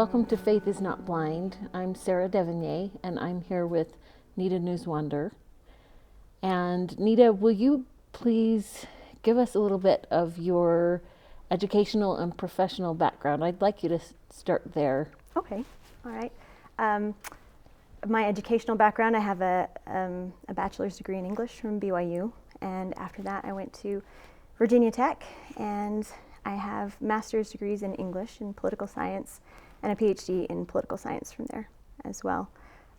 Welcome to Faith is Not Blind. I'm Sarah Devonier, and I'm here with Nita Newswander. And Nita, will you please give us a little bit of your educational and professional background? I'd like you to start there. Okay, all right. My educational background, I have a bachelor's degree in English from BYU, and after that I went to Virginia Tech, and I have master's degrees in English and political science, and a PhD in political science from there as well.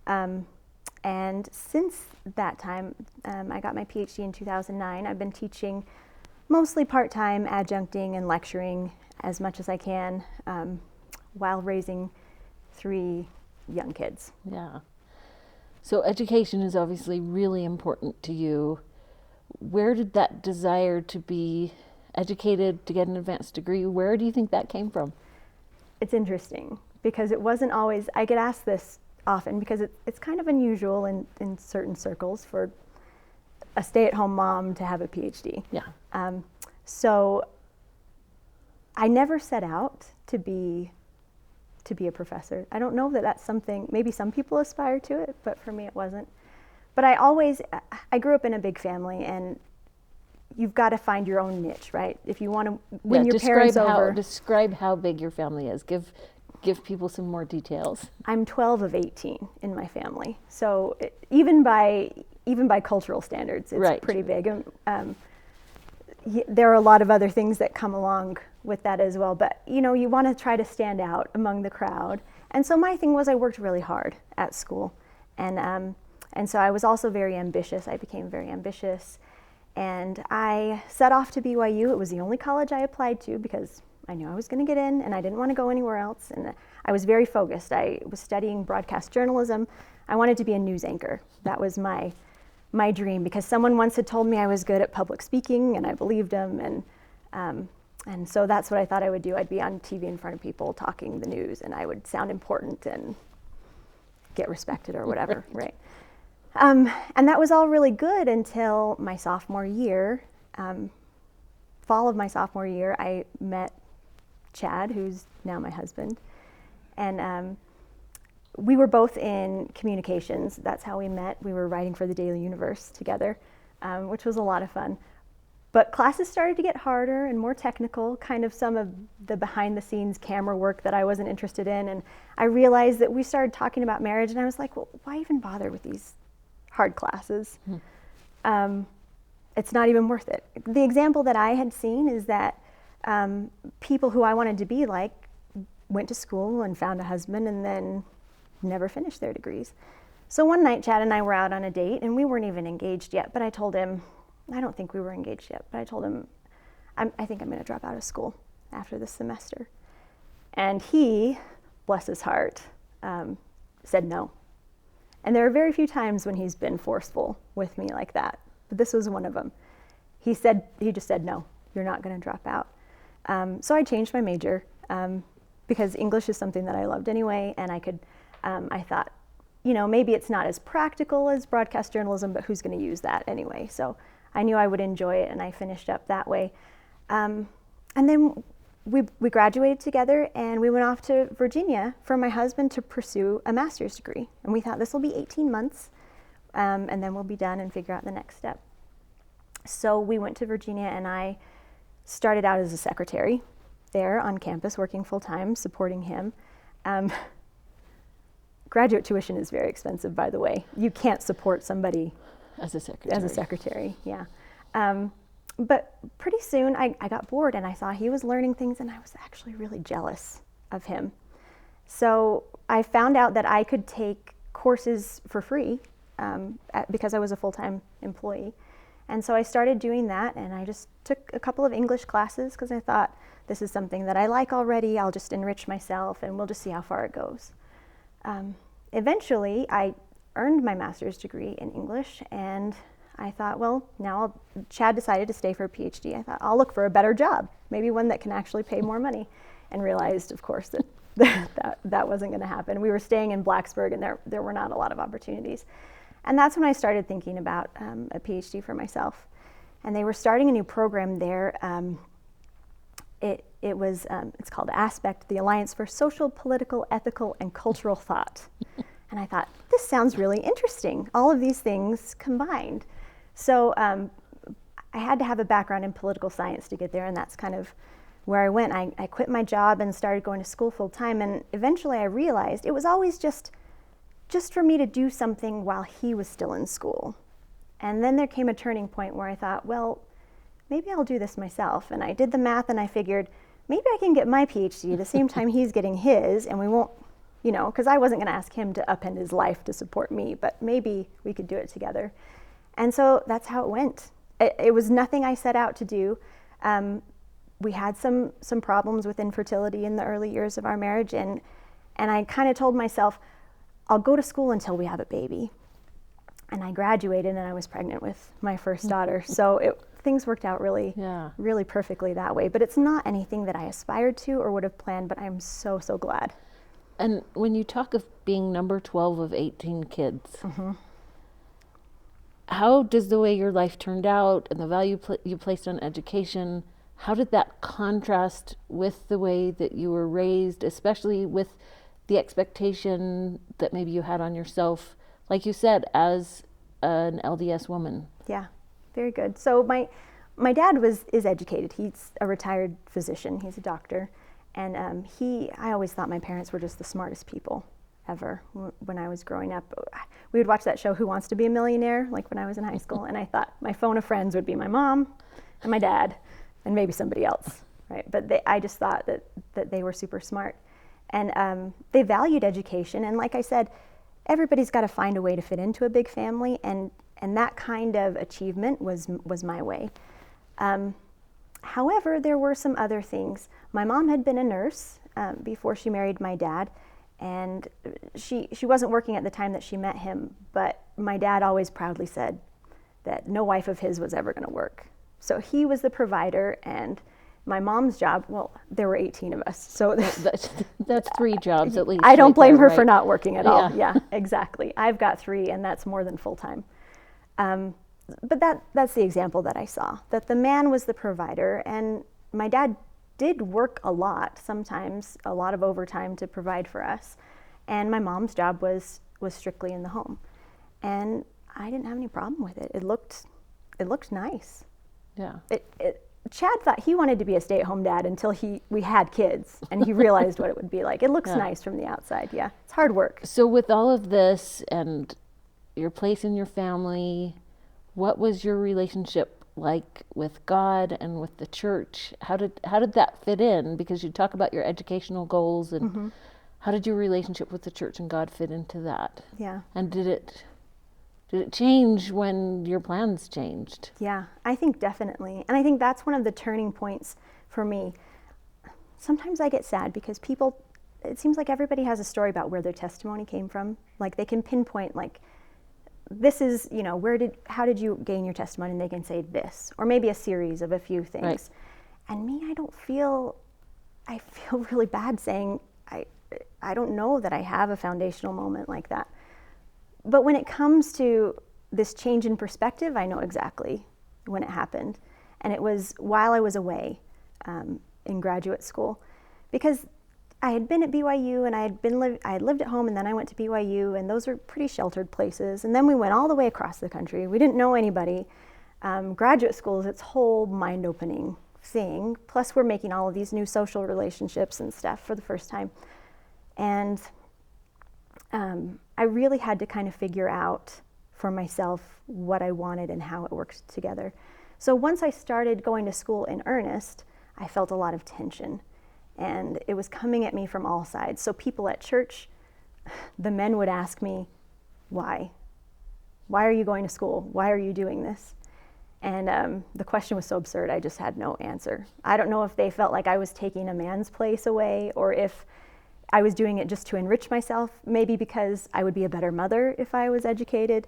And since that time, I got my PhD in 2009. I've been teaching mostly part-time, adjuncting and lecturing as much as I can while raising 3 young kids. Yeah. So education is obviously really important to you. Where did that desire to be educated, to get an advanced degree, where do you think that came from? It's interesting because it wasn't always, I get asked this often because it's kind of unusual in certain circles for a stay-at-home mom to have a PhD. Yeah. So I never set out to be a professor. I don't know that that's something, maybe some people aspire to it, but for me it wasn't. But I grew up in a big family, and you've got to find your own niche, right? If you want to win your parents over. Describe how big your family is. Give people some more details. I'm 12 of 18 in my family, so even by cultural standards, it's right. Pretty big. There are a lot of other things that come along with that as well, but you want to try to stand out among the crowd. And so my thing was I worked really hard at school, and so I was also very ambitious. I became very ambitious, and I set off to BYU. It was the only college I applied to because I knew I was going to get in, and I didn't want to go anywhere else. And I was very focused. I was studying broadcast journalism. I wanted to be a news anchor. That was my dream, because someone once had told me I was good at public speaking, and I believed them, and so that's what I thought I would do. I'd be on TV in front of people talking the news, and I would sound important and get respected or whatever, right? And that was all really good until my sophomore year. Fall of my sophomore year, I met Chad, who's now my husband, and we were both in communications. That's how we met. We were writing for the Daily Universe together, which was a lot of fun. But classes started to get harder and more technical, kind of some of the behind-the-scenes camera work that I wasn't interested in. And I realized that we started talking about marriage, and I was like, well, why even bother with these hard classes? It's not even worth it. The example that I had seen is that people who I wanted to be like went to school and found a husband and then never finished their degrees. So one night, Chad and I were out on a date, and we weren't even engaged yet, but I told him, I don't think we were engaged yet, but I told him, I think I'm going to drop out of school after this semester. And he, bless his heart, said no. And there are very few times when he's been forceful with me like that, but this was one of them. He just said, no, you're not going to drop out. So I changed my major because English is something that I loved anyway, and I thought, maybe it's not as practical as broadcast journalism, but who's going to use that anyway? So I knew I would enjoy it, and I finished up that way. And then we graduated together, and we went off to Virginia for my husband to pursue a master's degree. And we thought this will be 18 months, and then we'll be done and figure out the next step. So we went to Virginia, and I started out as a secretary there on campus, working full-time, supporting him. Graduate tuition is very expensive, by the way. You can't support somebody as a secretary. Yeah. But pretty soon I got bored, and I saw he was learning things, and I was actually really jealous of him. So I found out that I could take courses for free because I was a full-time employee. And so I started doing that, and I just took a couple of English classes because I thought, this is something that I like already. I'll just enrich myself, and we'll just see how far it goes. Eventually, I earned my master's degree in English, and I thought, well, Chad decided to stay for a PhD. I thought, I'll look for a better job, maybe one that can actually pay more money, and realized, of course, that wasn't going to happen. We were staying in Blacksburg, and there were not a lot of opportunities. And that's when I started thinking about a PhD for myself. And they were starting a new program there. it was, it's called ASPECT, the Alliance for Social, Political, Ethical, and Cultural Thought. And I thought, this sounds really interesting, all of these things combined. So I had to have a background in political science to get there, and that's kind of where I went. I quit my job and started going to school full time, and eventually I realized it was always just for me to do something while he was still in school. And then there came a turning point where I thought, well, maybe I'll do this myself. And I did the math and I figured, maybe I can get my PhD the same time he's getting his, and we won't, because I wasn't going to ask him to upend his life to support me, but maybe we could do it together. And so that's how it went. It was nothing I set out to do. We had some problems with infertility in the early years of our marriage, and I kind of told myself, I'll go to school until we have a baby. And I graduated and I was pregnant with my first daughter. So things worked out really perfectly that way. But it's not anything that I aspired to or would have planned, but I'm so, so glad. And when you talk of being number 12 of 18 kids, how does the way your life turned out and the value you placed on education, how did that contrast with the way that you were raised, especially with the expectation that maybe you had on yourself, like you said, as an LDS woman? Yeah, very good. So my dad is educated. He's a retired physician. He's a doctor. And I always thought my parents were just the smartest people ever when I was growing up. We would watch that show, Who Wants to Be a Millionaire, like when I was in high school. And I thought my phone of friends would be my mom and my dad and maybe somebody else, right? But I just thought that they were super smart. And they valued education. And like I said, everybody's got to find a way to fit into a big family. And that kind of achievement was my way. However, there were some other things. My mom had been a nurse before she married my dad. And she wasn't working at the time that she met him. But my dad always proudly said that no wife of his was ever going to work. So he was the provider, and my mom's job, well, there were 18 of us. So that's 3 jobs at least. I don't blame her right? for not working at all. Yeah, exactly. I've got 3, and that's more than full time. But that's the example that I saw, that the man was the provider, and my dad did work a lot, sometimes a lot of overtime to provide for us. And my mom's job was strictly in the home. And I didn't have any problem with it. It looked nice. Yeah. Chad thought he wanted to be a stay-at-home dad until we had kids, and he realized what it would be like. It looks nice from the outside. Yeah, it's hard work. So with all of this and your place in your family, what was your relationship like with God and with the church? How did that fit in? Because you talk about your educational goals, and how did your relationship with the church and God fit into that? Yeah. And did it change when your plans changed? Yeah, I think definitely. And I think that's one of the turning points for me. Sometimes I get sad because it seems like everybody has a story about where their testimony came from. Like they can pinpoint, like, this is, how did you gain your testimony? And they can say this, or maybe a series of a few things. Right. And me, I feel really bad saying, I don't know that I have a foundational moment like that. But when it comes to this change in perspective, I know exactly when it happened. And it was while I was away in graduate school. Because I had been at BYU, and I had lived at home, and then I went to BYU, and those were pretty sheltered places. And then we went all the way across the country. We didn't know anybody. Graduate school is its whole mind-opening thing. Plus, we're making all of these new social relationships and stuff for the first time. And I really had to kind of figure out for myself what I wanted and how it worked together. So once I started going to school in earnest, I felt a lot of tension. And it was coming at me from all sides. So people at church, the men would ask me, why? Why are you going to school? Why are you doing this? And the question was so absurd, I just had no answer. I don't know if they felt like I was taking a man's place away, or if I was doing it just to enrich myself, maybe because I would be a better mother if I was educated.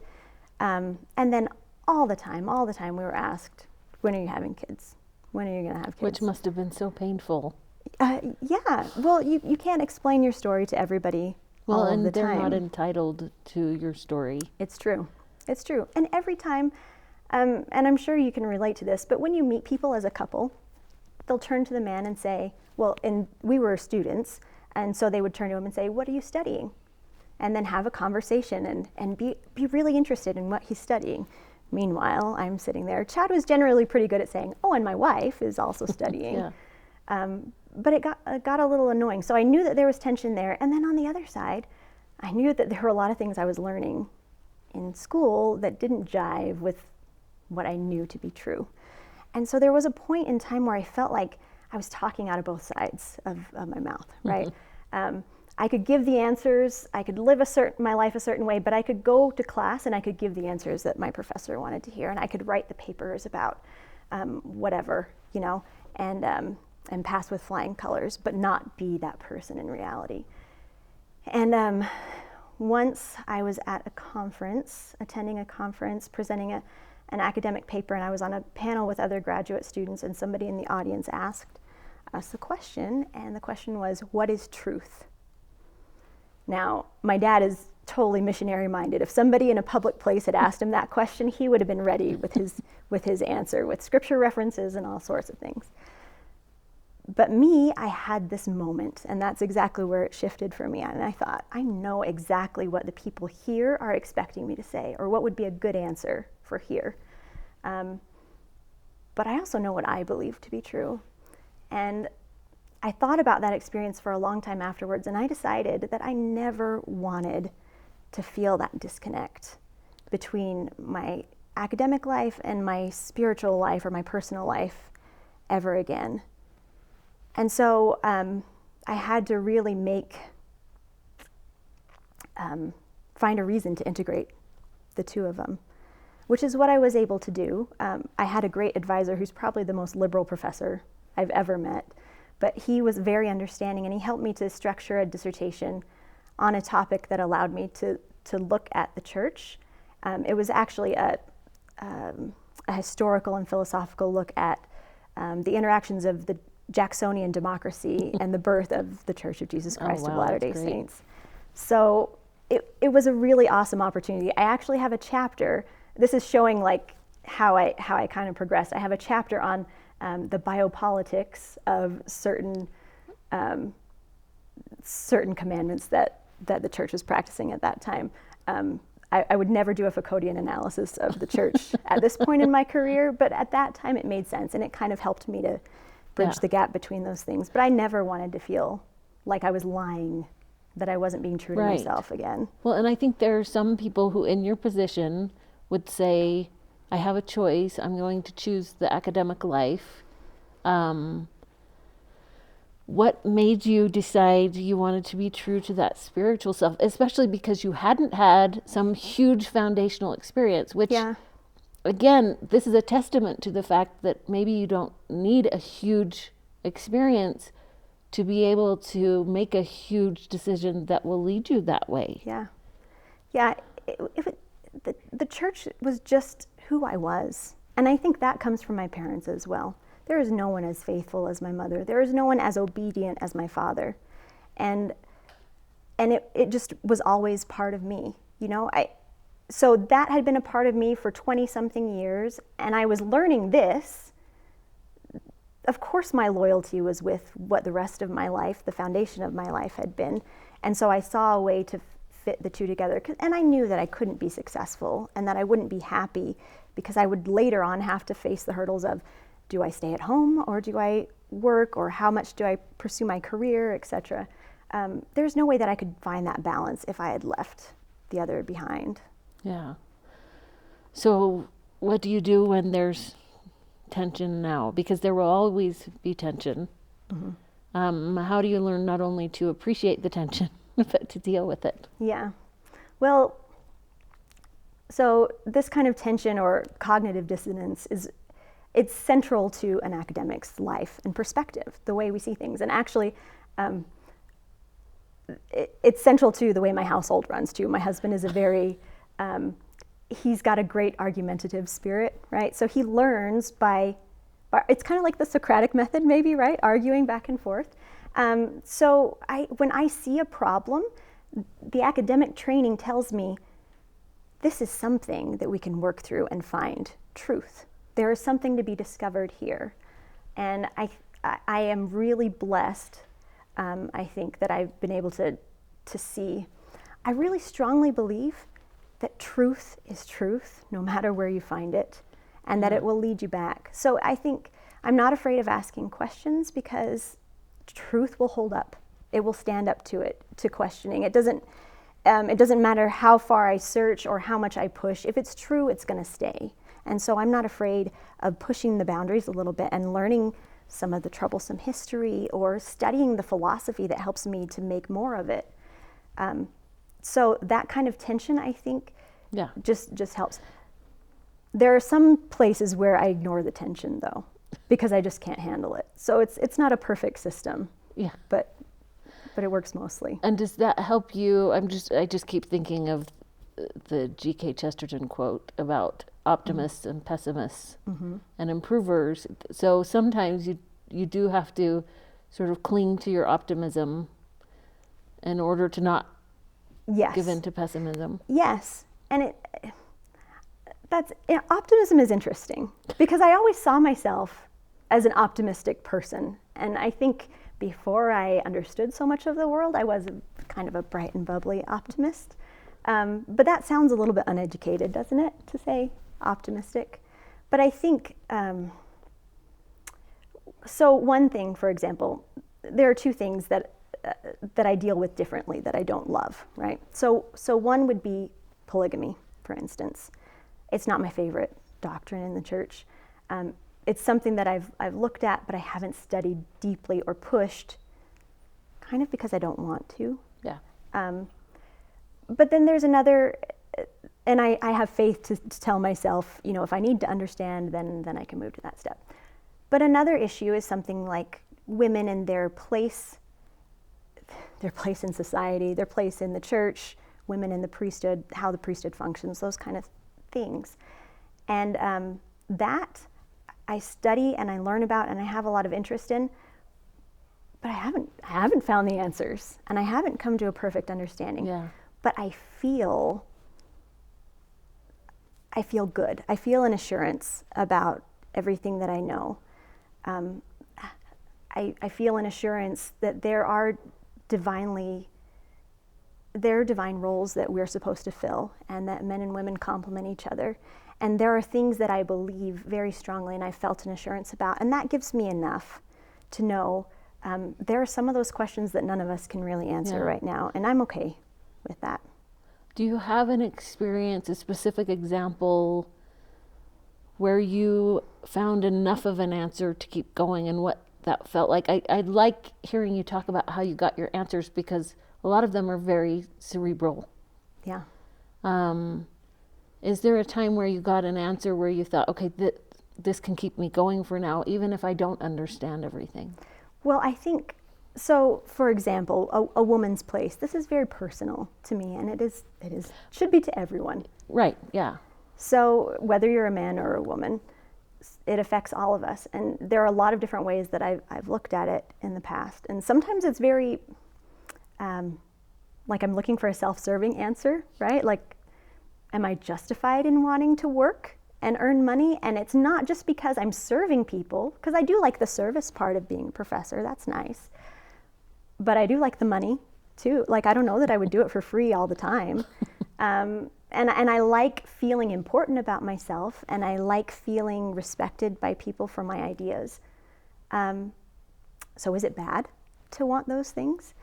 And then all the time we were asked, when are you having kids? When are you going to have kids? Which must have been so painful. Yeah, well, you can't explain your story to everybody all of the time. Well, and they're not entitled to your story. It's true. And every time, and I'm sure you can relate to this, but when you meet people as a couple, they'll turn to the man and say, well, and we were students, and so they would turn to him and say, what are you studying? And then have a conversation and be really interested in what he's studying. Meanwhile, I'm sitting there. Chad was generally pretty good at saying, oh, and my wife is also studying. Yeah. But it got a little annoying. So I knew that there was tension there. And then on the other side, I knew that there were a lot of things I was learning in school that didn't jive with what I knew to be true. And so there was a point in time where I felt like I was talking out of both sides of my mouth, right? I could give the answers, I could live my life a certain way, but I could go to class and I could give the answers that my professor wanted to hear, and I could write the papers about whatever, you know, and pass with flying colors, but not be that person in reality. And once I was at a conference, attending a conference, presenting an academic paper, and I was on a panel with other graduate students, and somebody in the audience asked us a question, and the question was, what is truth? Now, my dad is totally missionary minded. If somebody in a public place had asked him that question, he would have been ready with his answer, with scripture references and all sorts of things. But me, I had this moment, and that's exactly where it shifted for me. And I thought, I know exactly what the people here are expecting me to say, or what would be a good answer for here. But I also know what I believe to be true. And I thought about that experience for a long time afterwards, and I decided that I never wanted to feel that disconnect between my academic life and my spiritual life or my personal life ever again. And so I had to really find a reason to integrate the two of them, which is what I was able to do. I had a great advisor who's probably the most liberal professor I've ever met, but he was very understanding, and he helped me to structure a dissertation on a topic that allowed me to look at the church. It was actually a historical and philosophical look at the interactions of the Jacksonian democracy and the birth of the Church of Jesus Christ of Latter-day Saints. So it was a really awesome opportunity. I actually have a chapter. This is showing like how I kind of progressed. I have a chapter on the biopolitics of certain commandments that the church was practicing at that time. I would never do a Foucauldian analysis of the church at this point in my career, but at that time it made sense, and it kind of helped me to bridge the gap between those things. But I never wanted to feel like I was lying, that I wasn't being true to myself again. Well, and I think there are some people who in your position would say, I have a choice, I'm going to choose the academic life. What made you decide you wanted to be true to that spiritual self, especially because you hadn't had some huge foundational experience, which again, this is a testament to the fact that maybe you don't need a huge experience to be able to make a huge decision that will lead you that way. The church was just who I was. And I think that comes from my parents as well. There is no one as faithful as my mother. There is no one as obedient as my father. And it just was always part of me, you know? So that had been a part of me for 20-something years, and I was learning this. Of course my loyalty was with what the rest of my life, the foundation of my life had been. And so I saw a way to fit the two together. And I knew that I couldn't be successful and that I wouldn't be happy, because I would later on have to face the hurdles of, do I stay at home or do I work, or how much do I pursue my career, etc. There's no way that I could find that balance if I had left the other behind. Yeah. So what do you do when there's tension now? Because there will always be tension. Mm-hmm. How do you learn not only to appreciate the tension, but to deal with it? Yeah. Well, so this kind of tension or cognitive dissonance it's central to an academic's life and perspective, the way we see things. And actually, it's central to the way my household runs too. My husband is a very, he's got a great argumentative spirit, right? So he learns by it's kind of like the Socratic method maybe, right? Arguing back and forth. So when I see a problem, the academic training tells me this is something that we can work through and find truth. There is something to be discovered here. And I am really blessed, I think, that I've been able to see. I really strongly believe that truth is truth, no matter where you find it, and that it will lead you back. So I think I'm not afraid of asking questions, because truth will hold up. It will stand up to it, to questioning. It doesn't matter how far I search or how much I push. If it's true, it's going to stay. And so I'm not afraid of pushing the boundaries a little bit and learning some of the troublesome history, or studying the philosophy that helps me to make more of it. So that kind of tension, I think, just helps. There are some places where I ignore the tension, though, because I just can't handle it. So it's not a perfect system. Yeah. But it works mostly. And does that help you? I just keep thinking of the G.K. Chesterton quote about optimists and pessimists and improvers. So sometimes you do have to sort of cling to your optimism in order to not give in to pessimism. Yes. And optimism is interesting, because I always saw myself as an optimistic person. And I think before I understood so much of the world, I was kind of a bright and bubbly optimist. But that sounds a little bit uneducated, doesn't it, to say optimistic? But I think, so one thing, for example, there are two things that I deal with differently that I don't love, right? So one would be polygamy, for instance. It's not my favorite doctrine in the church. It's something that I've looked at, but I haven't studied deeply or pushed, kind of because I don't want to. Yeah. But then there's another, and I have faith to tell myself, if I need to understand, then I can move to that step. But another issue is something like women and their place in society, their place in the church, women in the priesthood, how the priesthood functions, those kind of things. And that I study and I learn about and I have a lot of interest in, but I haven't found the answers, and I haven't come to a perfect understanding. Yeah. But I feel good. I feel an assurance about everything that I know. I feel an assurance that there are divine roles that we're supposed to fill, and that men and women complement each other. And there are things that I believe very strongly and I felt an assurance about, and that gives me enough to know there are some of those questions that none of us can really answer right now, and I'm okay with that. Do you have an experience, a specific example where you found enough of an answer to keep going, and what that felt like? I'd like hearing you talk about how you got your answers, because a lot of them are very cerebral. Yeah. Is there a time where you got an answer where you thought, okay, this can keep me going for now, even if I don't understand everything? Well, I think, so for example, a woman's place, this is very personal to me, and it should be to everyone. Right, yeah. So whether you're a man or a woman, it affects all of us. And there are a lot of different ways that I've looked at it in the past. And sometimes it's very, like I'm looking for a self-serving answer, right? Like, am I justified in wanting to work and earn money? And it's not just because I'm serving people, because I do like the service part of being a professor, that's nice. But I do like the money too. Like, I don't know that I would do it for free all the time. And I like feeling important about myself, and I like feeling respected by people for my ideas. So is it bad to want those things?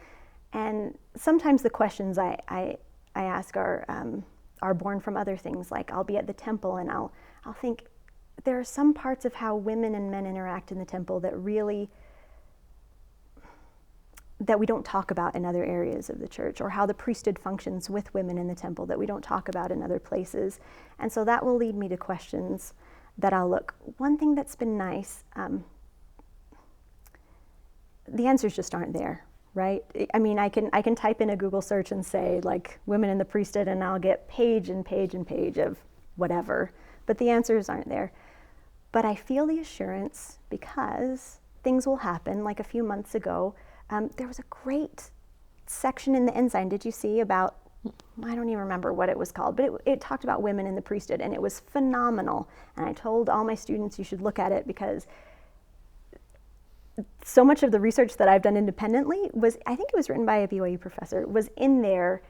And sometimes the questions I ask are born from other things. Like, I'll be at the temple and I'll think, there are some parts of how women and men interact in the temple that we don't talk about in other areas of the church, or how the priesthood functions with women in the temple that we don't talk about in other places. And so that will lead me to questions that I'll look. One thing that's been nice, the answers just aren't there, right? I mean, I can type in a Google search and say, like, women in the priesthood, and I'll get page and page and page of whatever, but the answers aren't there. But I feel the assurance, because things will happen. Like a few months ago, there was a great section in the Ensign, did you see, about, I don't even remember what it was called, but it talked about women in the priesthood, and it was phenomenal. And I told all my students, you should look at it, because so much of the research that I've done independently was, I think it was written by a BYU professor, was in there,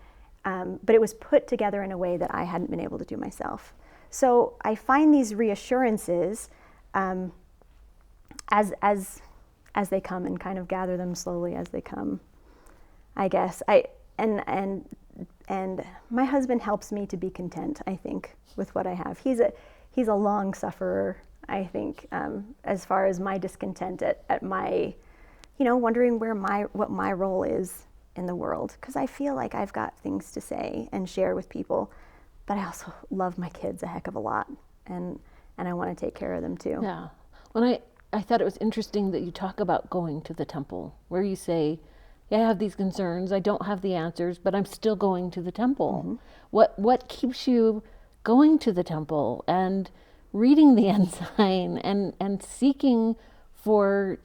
but it was put together in a way that I hadn't been able to do myself. So I find these reassurances as they come, and kind of gather them slowly as they come, I guess. And my husband helps me to be content, I think, with what I have. He's a long sufferer, I think, as far as my discontent at my, wondering what my role is in the world. Because I feel like I've got things to say and share with people, but I also love my kids a heck of a lot, and I want to take care of them too. Yeah. When I thought it was interesting that you talk about going to the temple, where you say, yeah, I have these concerns, I don't have the answers, but I'm still going to the temple. Mm-hmm. What keeps you going to the temple and reading the ensign and seeking for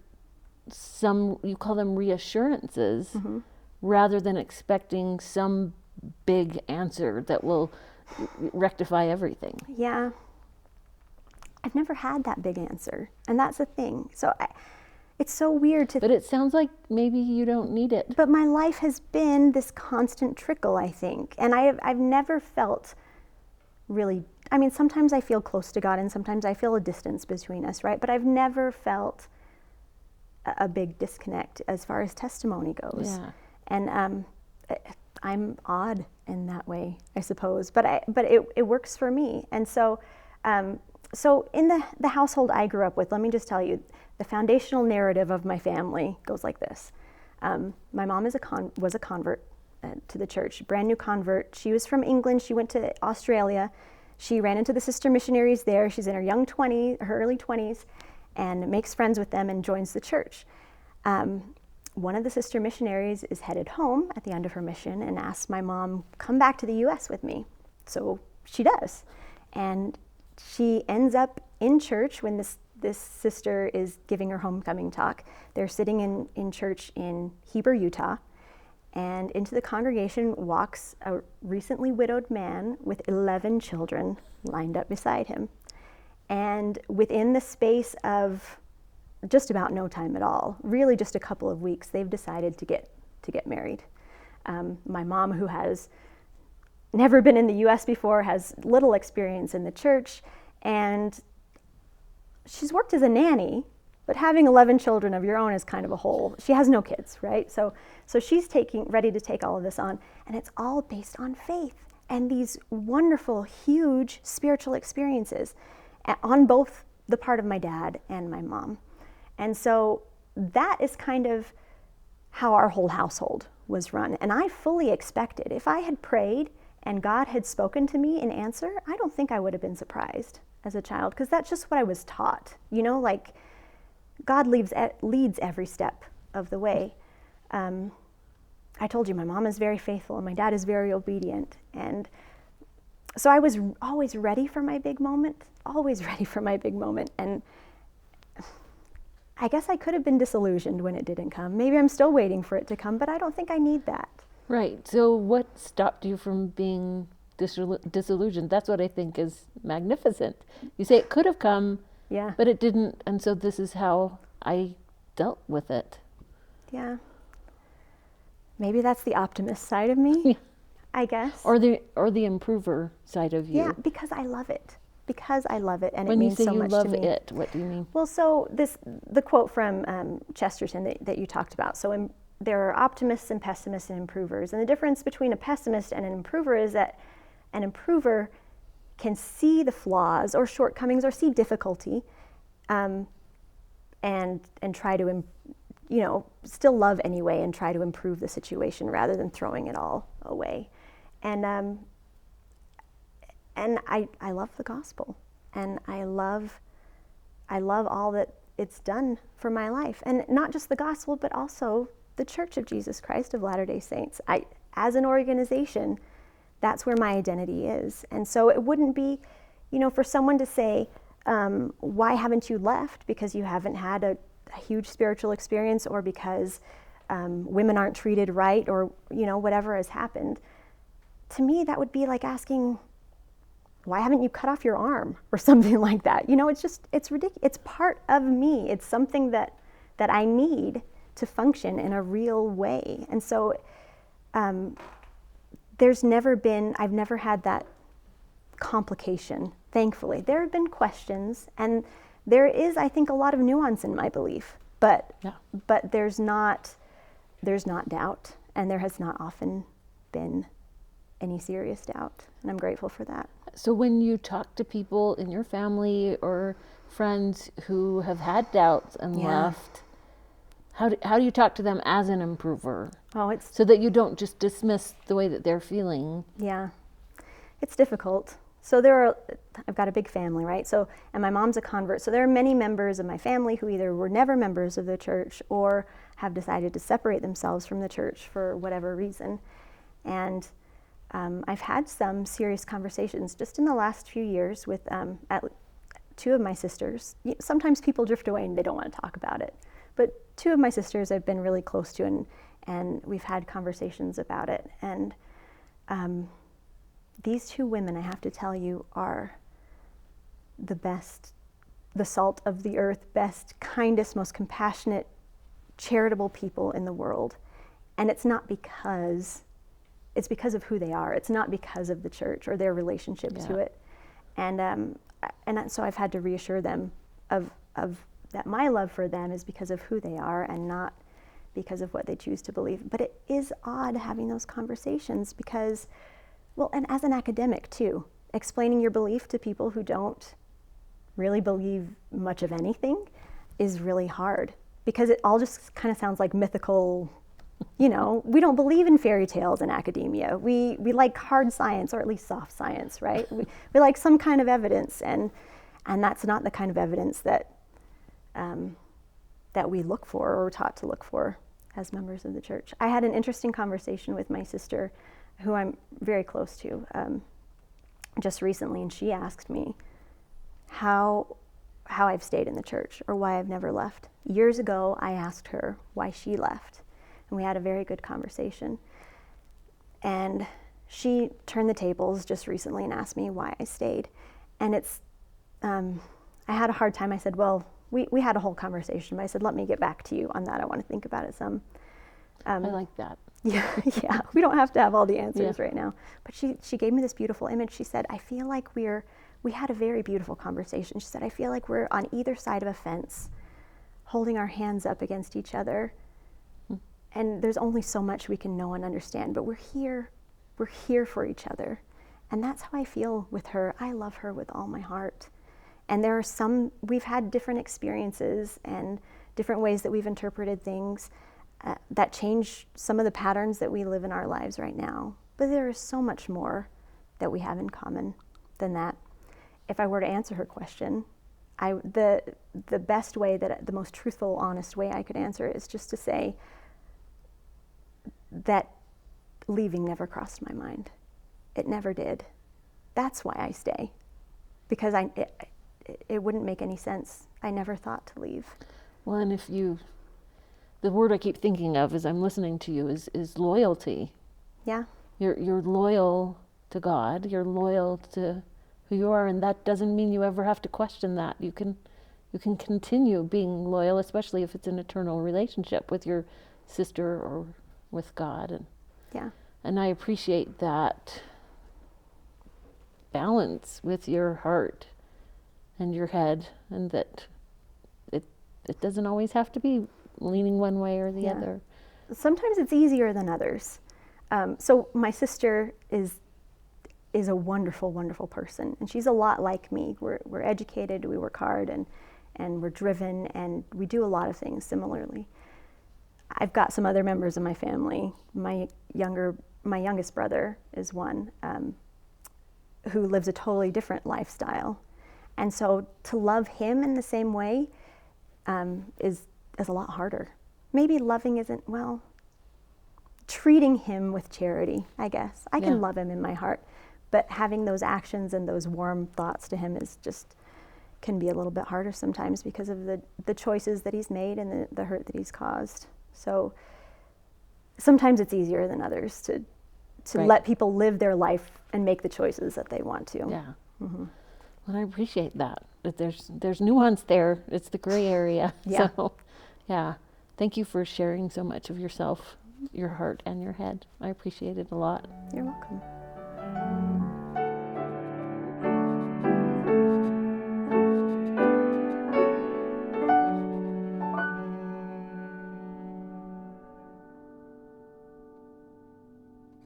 some, you call them reassurances, mm-hmm. rather than expecting some big answer that will rectify everything? Yeah. I've never had that big answer, and that's the thing. So it's so weird to... But it sounds like maybe you don't need it. But my life has been this constant trickle, I think. And I've never felt really... I mean, sometimes I feel close to God, and sometimes I feel a distance between us, right? But I've never felt a big disconnect as far as testimony goes. Yeah. And I'm odd in that way, I suppose. But it works for me. And so... So in the household I grew up with, let me just tell you, the foundational narrative of my family goes like this. My mom was a convert to the church, brand new convert. She was from England. She went to Australia. She ran into the sister missionaries there. She's in her early 20s, and makes friends with them and joins the church. One of the sister missionaries is headed home at the end of her mission and asks my mom, come back to the U.S. with me. So she does. And she ends up in church when this sister is giving her homecoming talk. They're sitting in church in Heber, Utah, and into the congregation walks a recently widowed man with 11 children lined up beside him. And within the space of just about no time at all, really just a couple of weeks, they've decided to get married. My mom, who has never been in the U.S. before, has little experience in the church, and she's worked as a nanny, but having 11 children of your own is kind of a whole. She has no kids, right? So she's ready to take all of this on, and it's all based on faith and these wonderful, huge spiritual experiences on both the part of my dad and my mom. And so that is kind of how our whole household was run. And I fully expected, if I had prayed and God had spoken to me in answer, I don't think I would have been surprised as a child, because that's just what I was taught. Like God leads every step of the way. I told you my mom is very faithful and my dad is very obedient. And so I was always ready for my big moment, And I guess I could have been disillusioned when it didn't come. Maybe I'm still waiting for it to come, but I don't think I need that. Right. So what stopped you from being disillusioned? That's what I think is magnificent. You say it could have come, yeah, but it didn't, and so this is how I dealt with it. Yeah. Maybe that's the optimist side of me, I guess. Or the improver side of you. Yeah, because I love it. And it means so much to me. When you say you love it, what do you mean? Well, so the quote from Chesterton that you talked about. So there are optimists and pessimists and improvers. And the difference between a pessimist and an improver is that an improver can see the flaws or shortcomings or see difficulty, and try to, still love anyway and try to improve the situation rather than throwing it all away. And I love the gospel, and I love all that it's done for my life, and not just the gospel, but also the Church of Jesus Christ of Latter-day Saints. As an organization, that's where my identity is. And so it wouldn't be, for someone to say, why haven't you left? Because you haven't had a huge spiritual experience, or because women aren't treated right, or, whatever has happened. To me, that would be like asking, why haven't you cut off your arm or something like that? It's ridiculous. It's part of me. It's something that that I need to function in a real way. And so I've never had that complication, thankfully. There have been questions, and there is, I think, a lot of nuance in my belief, but there's not doubt, and there has not often been any serious doubt, and I'm grateful for that. So when you talk to people in your family or friends who have had doubts and left, how do you talk to them as an improver? So that you don't just dismiss the way that they're feeling. Yeah, it's difficult. So I've got a big family, right? So, and my mom's a convert. So there are many members of my family who either were never members of the church or have decided to separate themselves from the church for whatever reason. And I've had some serious conversations just in the last few years with two of my sisters. Sometimes people drift away and they don't want to talk about it. But two of my sisters I've been really close to, and we've had conversations about it. And these two women, I have to tell you, are the best, the salt of the earth, best, kindest, most compassionate, charitable people in the world. And it's because of who they are. It's not because of the church or their relationship to it. And so I've had to reassure them of that my love for them is because of who they are and not because of what they choose to believe. But it is odd having those conversations because, well, and as an academic too, explaining your belief to people who don't really believe much of anything is really hard because it all just kind of sounds like mythical. We don't believe in fairy tales in academia. We like hard science, or at least soft science, right? We like some kind of evidence, and that's not the kind of evidence that we look for or are taught to look for as members of the church. I had an interesting conversation with my sister, who I'm very close to, just recently, and she asked me how I've stayed in the church or why I've never left. Years ago, I asked her why she left. And we had a very good conversation. And she turned the tables just recently and asked me why I stayed. And I had a hard time. I said, well, we had a whole conversation. But I said, let me get back to you on that. I want to think about it some. I like that. Yeah, we don't have to have all the answers right now. But she gave me this beautiful image. She said, I feel like we had a very beautiful conversation. She said, I feel like we're on either side of a fence, holding our hands up against each other. And there's only so much we can know and understand, but we're here for each other. And that's how I feel with her. I love her with all my heart. And we've had different experiences and different ways that we've interpreted things that change some of the patterns that we live in our lives right now. But there is so much more that we have in common than that. If I were to answer her question, the best way, the most truthful, honest way I could answer it is just to say, that leaving never crossed my mind. It never did. That's why I stay, because it wouldn't make any sense. I never thought to leave. Well, and the word I keep thinking of as I'm listening to you is loyalty. Yeah. You're loyal to God. You're loyal to who you are, and that doesn't mean you ever have to question that. You can continue being loyal, especially if it's an eternal relationship with your sister or with God. And I appreciate that balance with your heart and your head, and that it doesn't always have to be leaning one way or the other. Sometimes it's easier than others. So my sister is a wonderful, wonderful person, and she's a lot like me. We're educated, we work hard, and we're driven, and we do a lot of things similarly. I've got some other members of my family. My youngest brother is one who lives a totally different lifestyle. And so to love him in the same way is a lot harder. Maybe loving isn't, well, treating him with charity, I guess. I can love him in my heart, but having those actions and those warm thoughts to him can be a little bit harder sometimes because of the choices that he's made and the hurt that he's caused. So sometimes it's easier than others to let people live their life and make the choices that they want to. Yeah. Mm-hmm. Well, I appreciate that there's nuance there. It's the gray area. Yeah. So Yeah. Thank you for sharing so much of yourself, your heart, and your head. I appreciate it a lot. You're welcome.